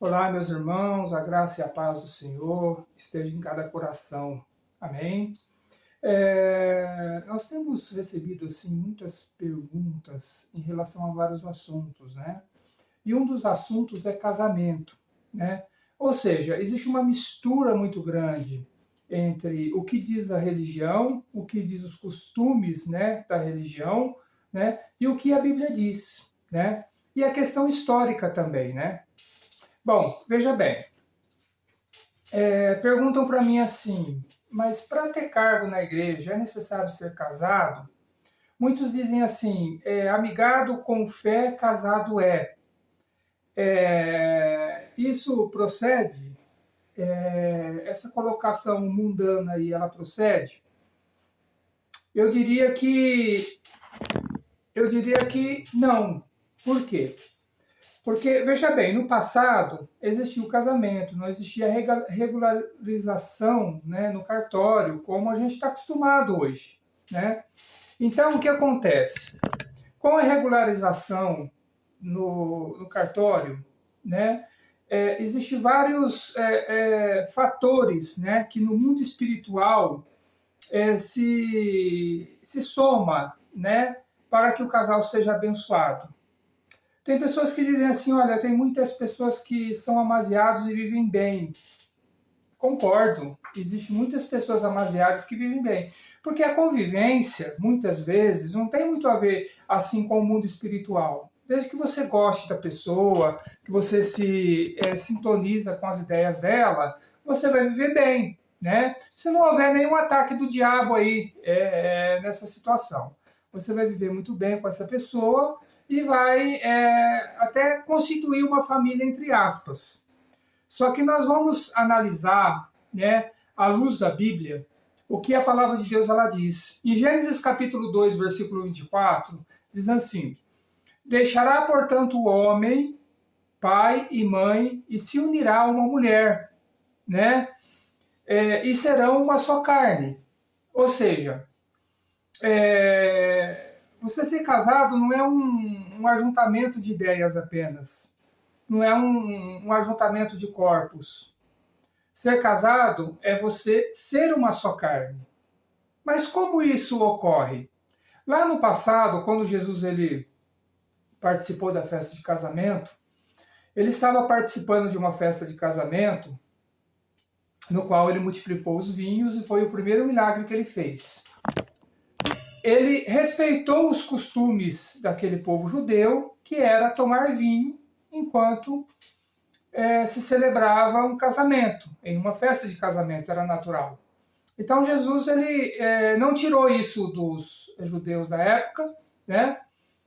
Olá, meus irmãos, a graça e a paz do Senhor esteja em cada coração. Amém? Nós temos recebido assim, muitas perguntas em relação a vários assuntos, né? E um dos assuntos é casamento, né? Ou seja, existe uma mistura muito grande entre o que diz a religião, o que diz os costumes, né, da religião, né, e o que a Bíblia diz, né? E a questão histórica também, né? Bom, veja bem, perguntam para mim assim, mas para ter cargo na igreja é necessário ser casado? Muitos dizem assim, amigado com fé, casado é. Isso procede? Essa colocação mundana aí, ela procede? Eu diria que, eu diria que não. Por quê? Porque, veja bem, no passado existia o casamento, não existia regularização, né, no cartório, como a gente está acostumado hoje, né? Então, o que acontece? Com a regularização no cartório, né, existem vários fatores, né, que no mundo espiritual se soma, né, para que o casal seja abençoado. Tem pessoas que dizem assim, olha, tem muitas pessoas que são amaziados e vivem bem. Concordo, existem muitas pessoas amaziadas que vivem bem. Porque a convivência, muitas vezes, não tem muito a ver assim com o mundo espiritual. Desde que você goste da pessoa, que você se sintoniza com as ideias dela, você vai viver bem, né? Se não houver nenhum ataque do diabo aí nessa situação. Você vai viver muito bem com essa pessoa e vai até constituir uma família, entre aspas. Só que nós vamos analisar, né, à luz da Bíblia, o que a palavra de Deus ela diz. Em Gênesis capítulo 2, versículo 24, diz assim, deixará, portanto, o homem, pai e mãe, e se unirá a uma mulher, né, e serão uma só carne. Ou seja, você ser casado não é um ajuntamento de ideias apenas. Não é um ajuntamento de corpos. Ser casado é você ser uma só carne. Mas como isso ocorre? Lá no passado, quando Jesus ele participou da festa de casamento, ele estava participando de uma festa de casamento no qual ele multiplicou os vinhos e foi o primeiro milagre que ele fez. Ele respeitou os costumes daquele povo judeu, que era tomar vinho enquanto se celebrava um casamento, em uma festa de casamento, era natural. Então Jesus ele não tirou isso dos judeus da época, né?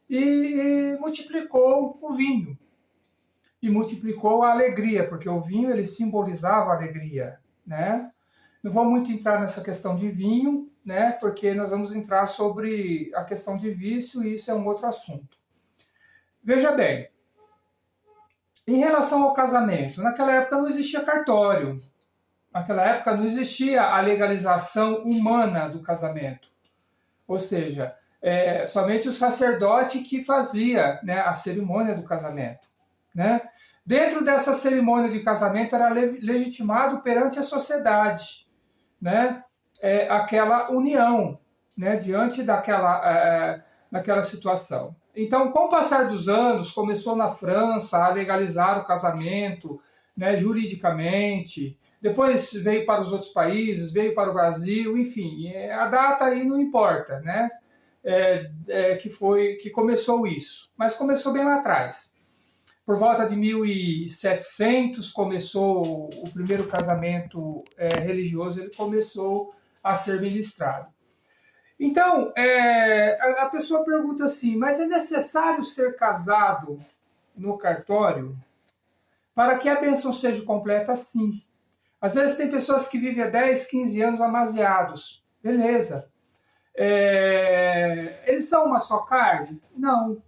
E multiplicou o vinho. E multiplicou a alegria, porque o vinho ele simbolizava a alegria, né? Não vou muito entrar nessa questão de vinho, né? Porque nós vamos entrar sobre a questão de vício e isso é um outro assunto. Veja bem, em relação ao casamento, naquela época não existia cartório. Naquela época não existia a legalização humana do casamento. Ou seja, somente o sacerdote que fazia, né, a cerimônia do casamento. Né? Dentro dessa cerimônia de casamento era legitimado perante a sociedade, né, aquela união, né, diante daquela situação. Então, com o passar dos anos, começou na França a legalizar o casamento, né, juridicamente, depois veio para os outros países, veio para o Brasil, enfim, a data aí não importa, né, que começou isso, mas começou bem lá atrás. Por volta de 1700 começou o primeiro casamento religioso, ele começou a ser ministrado. Então, a pessoa pergunta assim, mas é necessário ser casado no cartório para que a bênção seja completa? Sim. Às vezes tem pessoas que vivem há 10, 15 anos amaziados. Beleza. Eles são uma só carne? Não.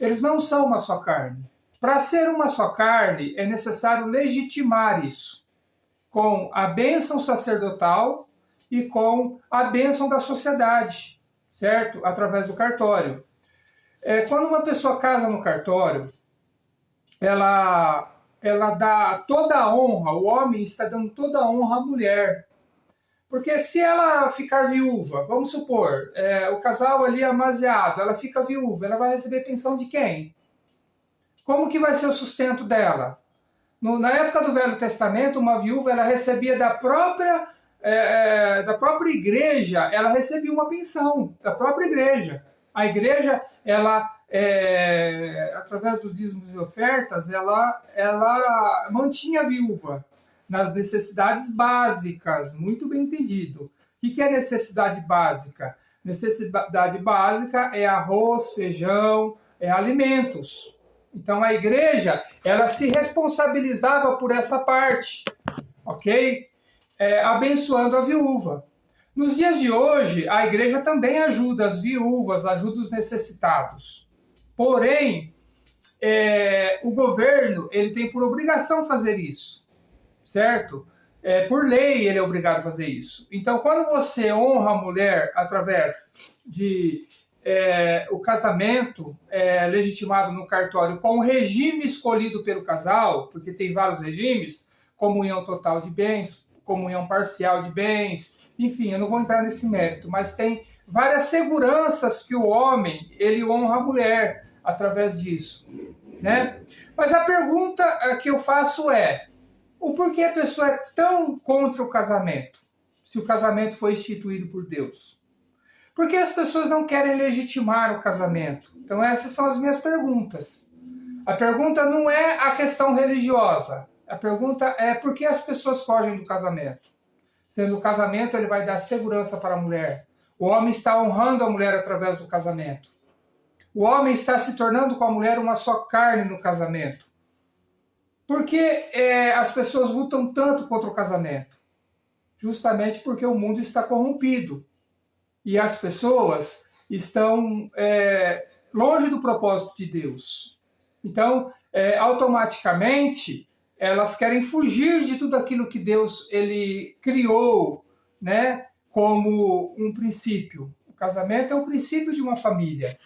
Eles não são uma só carne. Para ser uma só carne, é necessário legitimar isso com a bênção sacerdotal e com a bênção da sociedade, certo? Através do cartório. Quando uma pessoa casa no cartório, ela ela dá toda a honra, o homem está dando toda a honra à mulher. Porque se ela ficar viúva, vamos supor, o casal ali amaziado, ela fica viúva, ela vai receber pensão de quem? Como que vai ser o sustento dela? Na época do Velho Testamento, uma viúva ela recebia da própria igreja, ela recebia uma pensão da própria igreja. A igreja, ela, através dos dízimos e ofertas, ela mantinha a viúva nas necessidades básicas, muito bem entendido. O que é necessidade básica? Necessidade básica é arroz, feijão, alimentos. Então a igreja, ela se responsabilizava por essa parte, ok? Abençoando a viúva. Nos dias de hoje, a igreja também ajuda as viúvas, ajuda os necessitados. Porém, o governo, ele tem por obrigação fazer isso, certo? Por lei, ele é obrigado a fazer isso. Então, quando você honra a mulher através de o casamento legitimado no cartório com o regime escolhido pelo casal, porque tem vários regimes, comunhão total de bens, comunhão parcial de bens, enfim, eu não vou entrar nesse mérito, mas tem várias seguranças que o homem, ele honra a mulher através disso, né? Mas a pergunta que eu faço o porquê a pessoa é tão contra o casamento, se o casamento foi instituído por Deus? Por que as pessoas não querem legitimar o casamento? Então essas são as minhas perguntas. A pergunta não é a questão religiosa. A pergunta é por que as pessoas fogem do casamento? Sendo o casamento, ele vai dar segurança para a mulher. O homem está honrando a mulher através do casamento. O homem está se tornando com a mulher uma só carne no casamento. Por que as pessoas lutam tanto contra o casamento? Justamente porque o mundo está corrompido. E as pessoas estão longe do propósito de Deus. Então, automaticamente, elas querem fugir de tudo aquilo que Deus ele criou, né, como um princípio. O casamento é o princípio de uma família.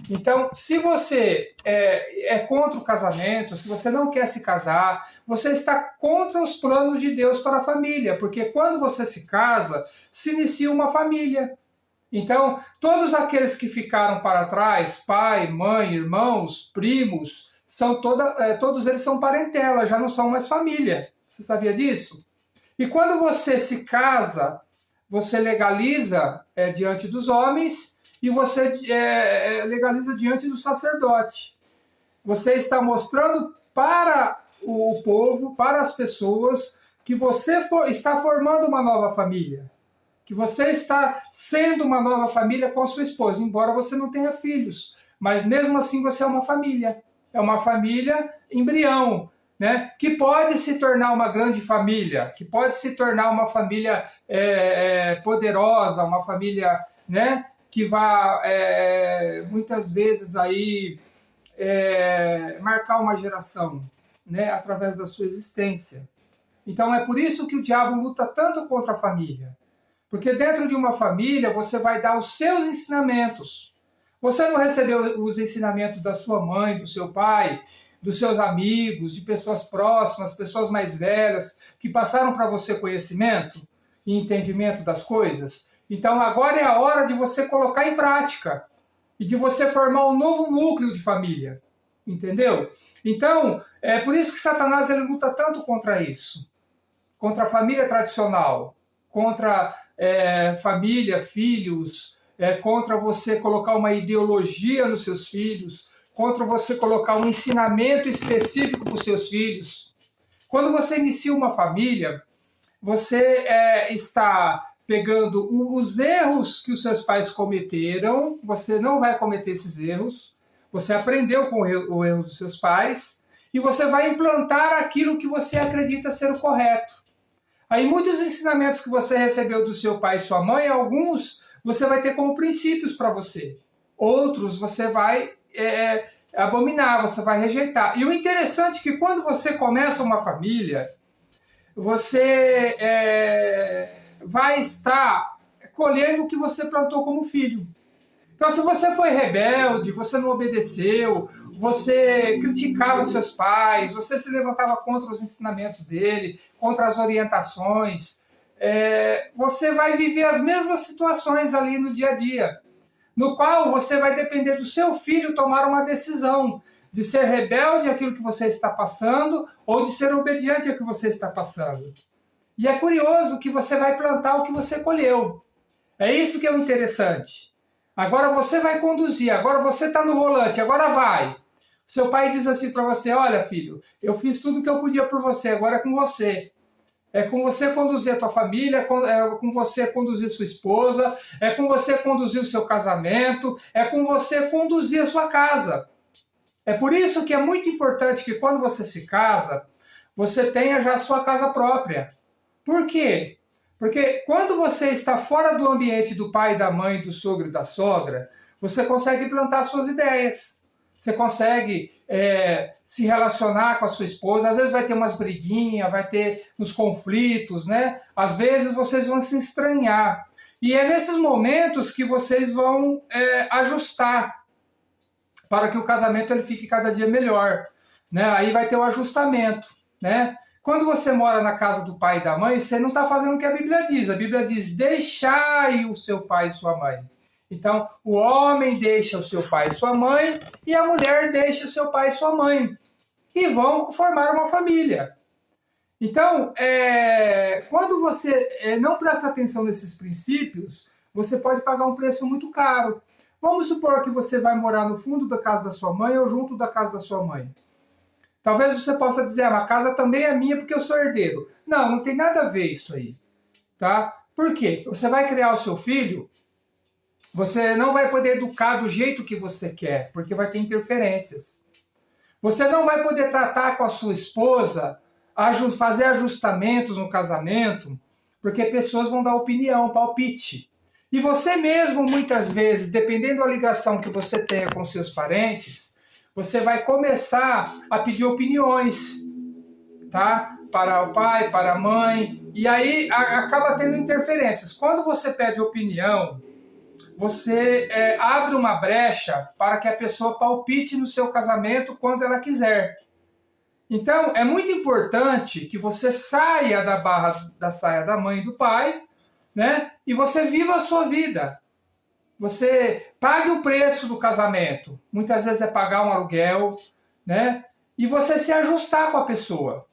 Então, se você é contra o casamento, se você não quer se casar, você está contra os planos de Deus para a família, porque quando você se casa, se inicia uma família. Então, todos aqueles que ficaram para trás, pai, mãe, irmãos, primos, todos eles são parentela, já não são mais família. Você sabia disso? E quando você se casa, você legaliza diante dos homens e você legaliza diante do sacerdote. Você está mostrando para o povo, para as pessoas, que você está formando uma nova família. Que você está sendo uma nova família com a sua esposa, embora você não tenha filhos. Mas mesmo assim você é uma família. É uma família embrião, né? Que pode se tornar uma grande família, que pode se tornar uma família poderosa, uma família, né, que vai muitas vezes aí marcar uma geração, né, através da sua existência. Então é por isso que o diabo luta tanto contra a família. Porque dentro de uma família você vai dar os seus ensinamentos. Você não recebeu os ensinamentos da sua mãe, do seu pai, dos seus amigos, de pessoas próximas, pessoas mais velhas, que passaram para você conhecimento e entendimento das coisas? Então agora é a hora de você colocar em prática e de você formar um novo núcleo de família. Entendeu? Então, é por isso que Satanás ele luta tanto contra isso. Contra a família tradicional, contra família, filhos, contra você colocar uma ideologia nos seus filhos, contra você colocar um ensinamento específico para os seus filhos. Quando você inicia uma família, você está pegando os erros que os seus pais cometeram, você não vai cometer esses erros, você aprendeu com o erro dos seus pais, e você vai implantar aquilo que você acredita ser o correto. Aí muitos ensinamentos que você recebeu do seu pai e sua mãe, alguns você vai ter como princípios para você. Outros você vai abominar, você vai rejeitar. E o interessante é que quando você começa uma família, você vai estar colhendo o que você plantou como filho. Então, se você foi rebelde, você não obedeceu, você criticava seus pais, você se levantava contra os ensinamentos dele, contra as orientações, você vai viver as mesmas situações ali no dia a dia, no qual você vai depender do seu filho tomar uma decisão de ser rebelde àquilo que você está passando ou de ser obediente ao que você está passando. E é curioso que você vai plantar o que você colheu. É isso que é o interessante. Agora você vai conduzir, agora você está no volante, agora vai. Seu pai diz assim para você: olha, filho, eu fiz tudo o que eu podia por você, agora é com você. É com você conduzir a tua família, é com você conduzir sua esposa, é com você conduzir o seu casamento, é com você conduzir a sua casa. É por isso que é muito importante que quando você se casa, você tenha já a sua casa própria. Por quê? Porque quando você está fora do ambiente do pai, da mãe, do sogro e da sogra, você consegue plantar suas ideias. Você consegue se relacionar com a sua esposa. Às vezes vai ter umas briguinhas, vai ter uns conflitos, né? Às vezes vocês vão se estranhar. E é nesses momentos que vocês vão ajustar para que o casamento ele fique cada dia melhor, né? Aí vai ter o ajustamento, né? Quando você mora na casa do pai e da mãe, você não está fazendo o que a Bíblia diz. A Bíblia diz: deixai o seu pai e sua mãe. Então, o homem deixa o seu pai e sua mãe, e a mulher deixa o seu pai e sua mãe. E vão formar uma família. Então, quando você não presta atenção nesses princípios, você pode pagar um preço muito caro. Vamos supor que você vai morar no fundo da casa da sua mãe ou junto da casa da sua mãe. Talvez você possa dizer: a casa também é minha porque eu sou herdeiro. Não, não tem nada a ver isso aí. Tá? Por quê? Você vai criar o seu filho, você não vai poder educar do jeito que você quer, porque vai ter interferências. Você não vai poder tratar com a sua esposa, fazer ajustamentos no casamento, porque pessoas vão dar opinião, palpite. E você mesmo, muitas vezes, dependendo da ligação que você tenha com seus parentes, você vai começar a pedir opiniões, tá? Para o pai, para a mãe, e aí acaba tendo interferências. Quando você pede opinião, você abre uma brecha para que a pessoa palpite no seu casamento quando ela quiser. Então, é muito importante que você saia da barra da saia da mãe e do pai, né? E você viva a sua vida. Você pague o preço do casamento. Muitas vezes é pagar um aluguel, né? E você se ajustar com a pessoa.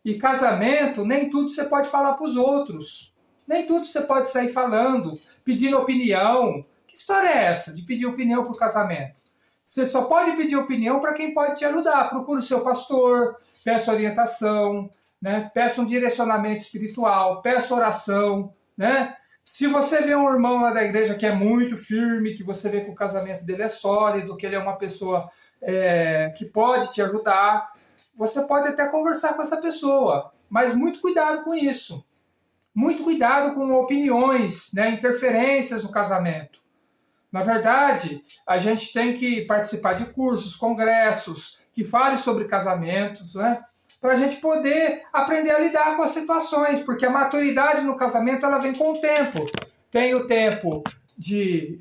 E casamento, nem tudo você pode falar para os outros. Nem tudo você pode sair falando, pedindo opinião. Que história é essa de pedir opinião para o casamento? Você só pode pedir opinião para quem pode te ajudar. Procure o seu pastor, peça orientação, né? Peça um direcionamento espiritual, peça oração, né? Se você vê um irmão lá da igreja que é muito firme, que você vê que o casamento dele é sólido, que ele é uma pessoa que pode te ajudar, você pode até conversar com essa pessoa, mas muito cuidado com isso. Muito cuidado com opiniões, né, interferências no casamento. Na verdade, a gente tem que participar de cursos, congressos, que falem sobre casamentos, né, para a gente poder aprender a lidar com as situações, porque a maturidade no casamento ela vem com o tempo. Tem o tempo de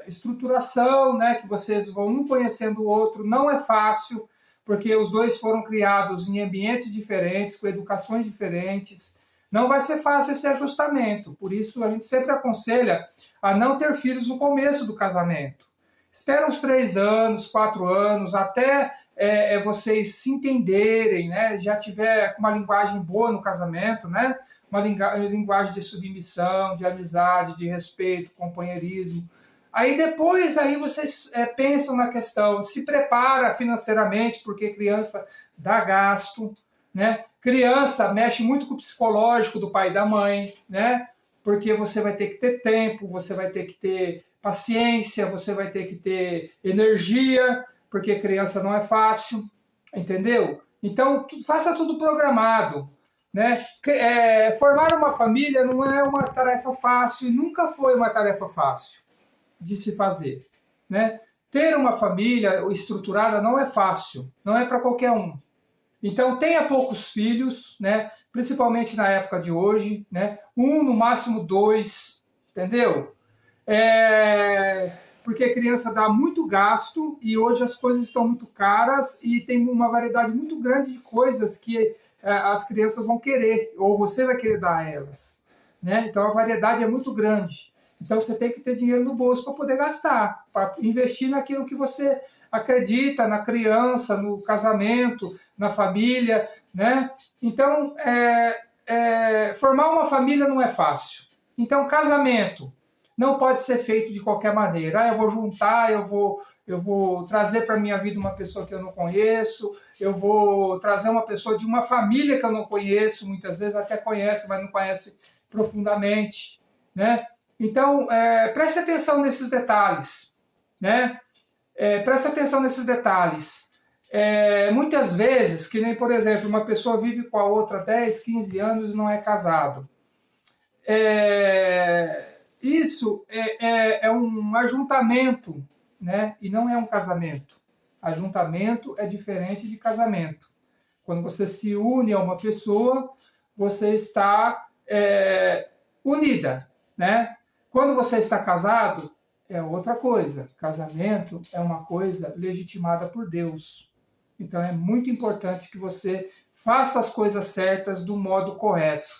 estruturação, né, que vocês vão um conhecendo o outro, não é fácil, porque os dois foram criados em ambientes diferentes, com educações diferentes. Não vai ser fácil esse ajustamento, por isso a gente sempre aconselha a não ter filhos no começo do casamento. Espera uns 3 anos, 4 anos, até vocês se entenderem, né? Já tiver uma linguagem boa no casamento, né? Uma linguagem de submissão, de amizade, de respeito, companheirismo. Aí depois vocês pensam na questão, se prepara financeiramente, porque criança dá gasto, né? Criança mexe muito com o psicológico do pai e da mãe, né? Porque você vai ter que ter tempo, você vai ter que ter paciência, você vai ter que ter energia, porque criança não é fácil, entendeu? Então, faça tudo programado, né? Formar uma família não é uma tarefa fácil, e nunca foi uma tarefa fácil de se fazer, né? Ter uma família estruturada não é fácil, não é para qualquer um. Então, tenha poucos filhos, né? Principalmente na época de hoje, né? 1, no máximo 2, entendeu? porque criança dá muito gasto e hoje as coisas estão muito caras e tem uma variedade muito grande de coisas que as crianças vão querer, ou você vai querer dar a elas, né? Então a variedade é muito grande. Então você tem que ter dinheiro no bolso para poder gastar, para investir naquilo que você acredita, na criança, no casamento, na família, né? Então, formar uma família não é fácil. Então, casamento não pode ser feito de qualquer maneira. Eu vou juntar, eu vou trazer para a minha vida uma pessoa que eu não conheço, eu vou trazer uma pessoa de uma família que eu não conheço, muitas vezes até conhece, mas não conhece profundamente, né? Então, preste atenção nesses detalhes, né? Preste atenção nesses detalhes. Muitas vezes, que nem, por exemplo, uma pessoa vive com a outra 10, 15 anos e não é casado. Isso é um ajuntamento, né? E não é um casamento. Ajuntamento é diferente de casamento. Quando você se une a uma pessoa, você está unida, né? Quando você está casado, é outra coisa. Casamento é uma coisa legitimada por Deus. Então é muito importante que você faça as coisas certas do modo correto,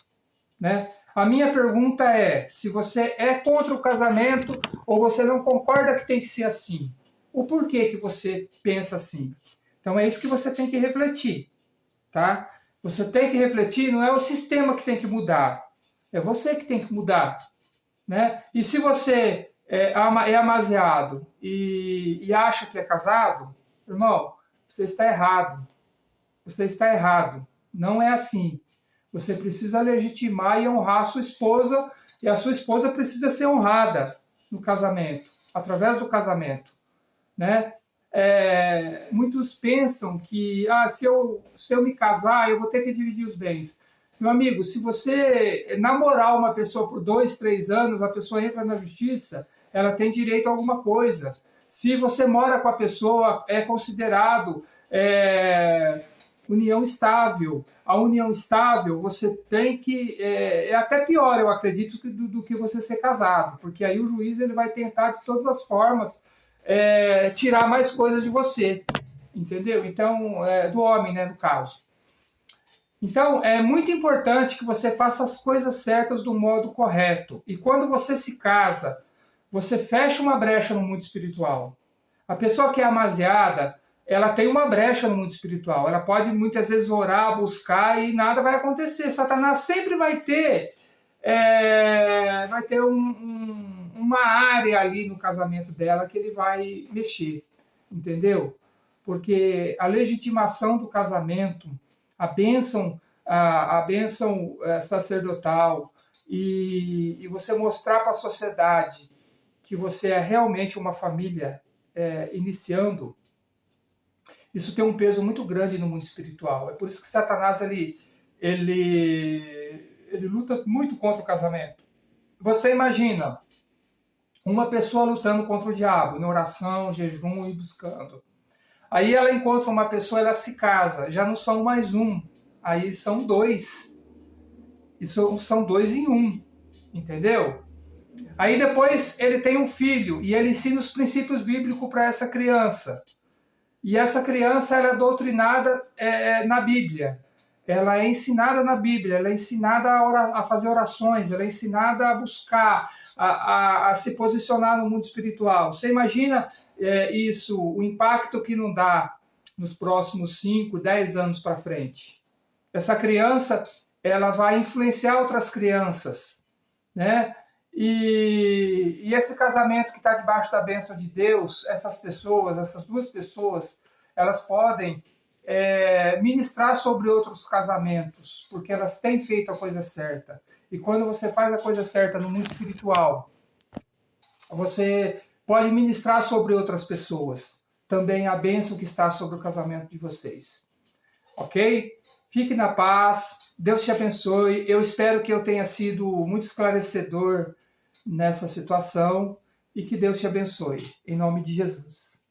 né? A minha pergunta é, se você é contra o casamento ou você não concorda que tem que ser assim, o porquê que você pensa assim? Então é isso que você tem que refletir, tá? Você tem que refletir, não é o sistema que tem que mudar, é você que tem que mudar, né? E se você é amaziado e acha que é casado, irmão, você está errado. Você está errado. Não é assim. Você precisa legitimar e honrar a sua esposa, e a sua esposa precisa ser honrada no casamento, através do casamento, né? Muitos pensam que se eu me casar, eu vou ter que dividir os bens. Meu amigo, se você namorar uma pessoa por 2, 3 anos, a pessoa entra na justiça, ela tem direito a alguma coisa. Se você mora com a pessoa, é considerado união estável. A união estável, você tem que... É até pior, eu acredito, do que você ser casado, porque aí o juiz ele vai tentar, de todas as formas, tirar mais coisas de você, entendeu? Então, do homem, né, no caso. Então, é muito importante que você faça as coisas certas do modo correto. E quando você se casa, você fecha uma brecha no mundo espiritual. A pessoa que é amaziada, ela tem uma brecha no mundo espiritual. Ela pode muitas vezes orar, buscar e nada vai acontecer. Satanás sempre vai ter uma área ali no casamento dela que ele vai mexer, entendeu? Porque a legitimação do casamento, a bênção sacerdotal e você mostrar para a sociedade que você é realmente uma família iniciando, isso tem um peso muito grande no mundo espiritual. É por isso que Satanás ele luta muito contra o casamento. Você imagina uma pessoa lutando contra o diabo, em oração, jejum e buscando. Aí ela encontra uma pessoa, ela se casa, já não são mais um, aí são 2. E são 2 em 1, entendeu? Aí depois ele tem um filho e ele ensina os princípios bíblicos para essa criança. E essa criança ela é doutrinada na Bíblia. Ela é ensinada na Bíblia, ela é ensinada a fazer orações, ela é ensinada a buscar, a se posicionar no mundo espiritual. Você imagina isso, o impacto que não dá nos próximos 5, 10 anos para frente? Essa criança ela vai influenciar outras crianças, né? E esse casamento que está debaixo da bênção de Deus, essas 2 pessoas, elas podem ministrar sobre outros casamentos, porque elas têm feito a coisa certa. E quando você faz a coisa certa no mundo espiritual, você pode ministrar sobre outras pessoas também a bênção que está sobre o casamento de vocês. Ok? Fique na paz, Deus te abençoe. Eu espero que eu tenha sido muito esclarecedor nessa situação e que Deus te abençoe. Em nome de Jesus.